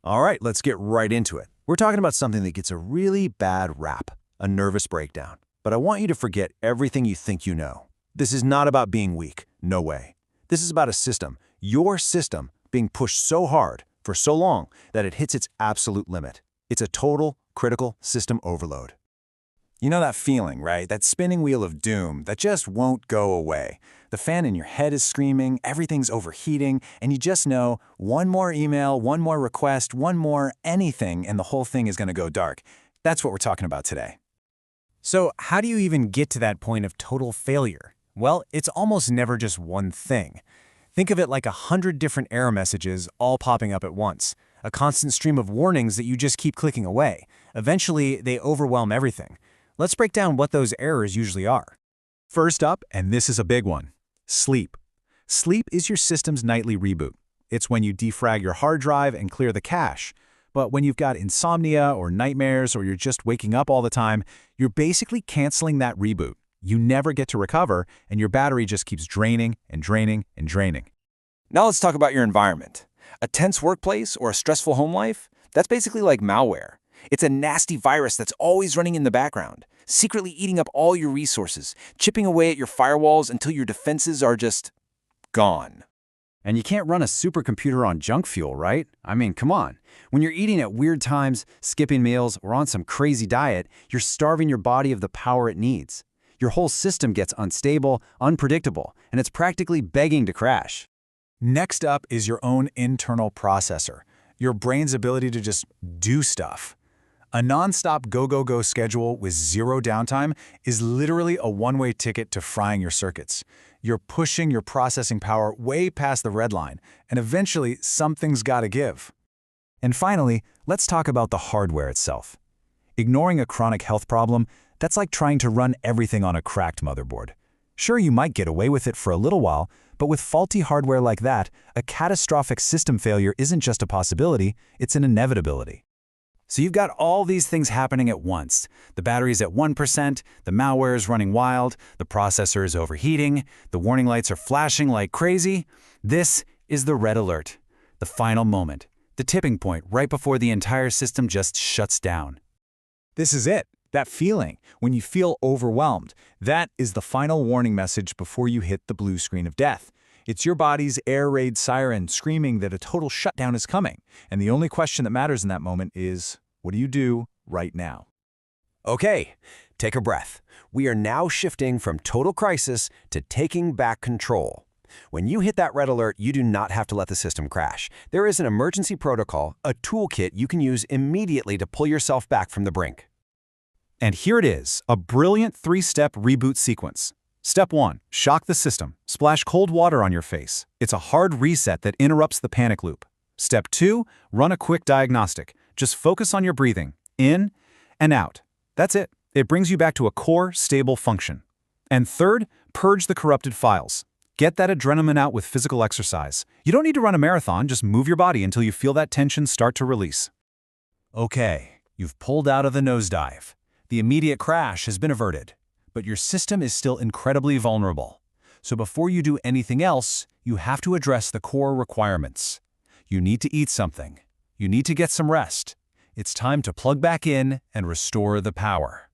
All right, let's get right into it. We're talking about something that gets a really bad rap, a nervous breakdown. But I want you to forget everything you think you know. This is not about being weak, no way. This is about a system, your system, being pushed so hard for so long that it hits its absolute limit. It's a total, critical system overload. You know that feeling, right? That spinning wheel of doom that just won't go away. The fan in your head is screaming, everything's overheating, and you just know one more email, one more request, one more anything, and the whole thing is going to go dark. That's what we're talking about today. So how do you even get to that point of total failure? Well, it's almost never just one thing. Think of it like 100 different error messages all popping up at once, a constant stream of warnings that you just keep clicking away. Eventually, they overwhelm everything. Let's break down what those errors usually are. First up, and this is a big one, sleep. Sleep is your system's nightly reboot. It's when you defrag your hard drive and clear the cache. But when you've got insomnia or nightmares or you're just waking up all the time, you're basically canceling that reboot. You never get to recover, and your battery just keeps draining and draining and draining. Now let's talk about your environment. A tense workplace or a stressful home life? That's basically like malware. It's a nasty virus that's always running in the background, secretly eating up all your resources, chipping away at your firewalls until your defenses are just gone. And you can't run a supercomputer on junk fuel, right? I mean, come on. When you're eating at weird times, skipping meals, or on some crazy diet, you're starving your body of the power it needs. Your whole system gets unstable, unpredictable, and it's practically begging to crash. Next up is your own internal processor, your brain's ability to just do stuff. A nonstop go-go-go schedule with zero downtime is literally a one-way ticket to frying your circuits. You're pushing your processing power way past the red line, and eventually something's gotta give. And finally, let's talk about the hardware itself. Ignoring a chronic health problem, that's like trying to run everything on a cracked motherboard. Sure, you might get away with it for a little while, but with faulty hardware like that, a catastrophic system failure isn't just a possibility, it's an inevitability. So you've got all these things happening at once. The battery's at 1%, the malware is running wild, the processor is overheating, the warning lights are flashing like crazy. This is the red alert, the final moment, the tipping point right before the entire system just shuts down. This is it, that feeling, when you feel overwhelmed. That is the final warning message before you hit the blue screen of death. It's your body's air raid siren screaming that a total shutdown is coming. And the only question that matters in that moment is, what do you do right now? Okay, take a breath. We are now shifting from total crisis to taking back control. When you hit that red alert, you do not have to let the system crash. There is an emergency protocol, a toolkit you can use immediately to pull yourself back from the brink. And here it is, a brilliant 3-step reboot sequence. Step 1, shock the system. Splash cold water on your face. It's a hard reset that interrupts the panic loop. Step 2, run a quick diagnostic. Just focus on your breathing, in and out. That's it. It brings you back to a core, stable function. And third, purge the corrupted files. Get that adrenaline out with physical exercise. You don't need to run a marathon, just move your body until you feel that tension start to release. Okay, you've pulled out of the nosedive. The immediate crash has been averted, but your system is still incredibly vulnerable. So before you do anything else, you have to address the core requirements. You need to eat something. You need to get some rest. It's time to plug back in and restore the power.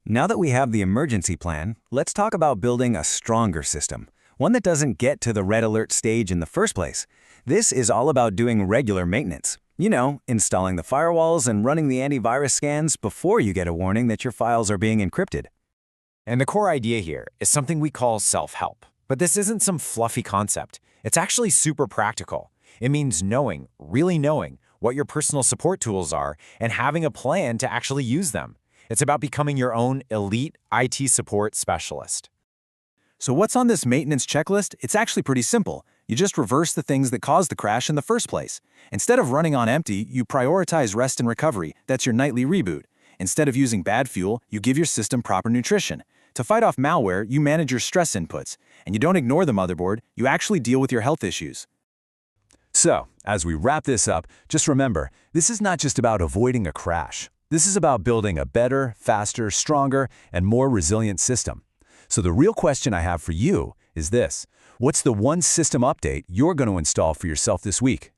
Now that we have the emergency plan, let's talk about building a stronger system, one that doesn't get to the red alert stage in the first place. This is all about doing regular maintenance. You know, installing the firewalls and running the antivirus scans before you get a warning that your files are being encrypted. And the core idea here is something we call self-help. But this isn't some fluffy concept. It's actually super practical. It means knowing, really knowing, what your personal support tools are and having a plan to actually use them. It's about becoming your own elite IT support specialist. So what's on this maintenance checklist? It's actually pretty simple. You just reverse the things that caused the crash in the first place. Instead of running on empty, you prioritize rest and recovery. That's your nightly reboot. Instead of using bad fuel, you give your system proper nutrition. To fight off malware, you manage your stress inputs. And you don't ignore the motherboard, you actually deal with your health issues. So, as we wrap this up, just remember, this is not just about avoiding a crash. This is about building a better, faster, stronger, and more resilient system. So the real question I have for you is this: what's the one system update you're going to install for yourself this week?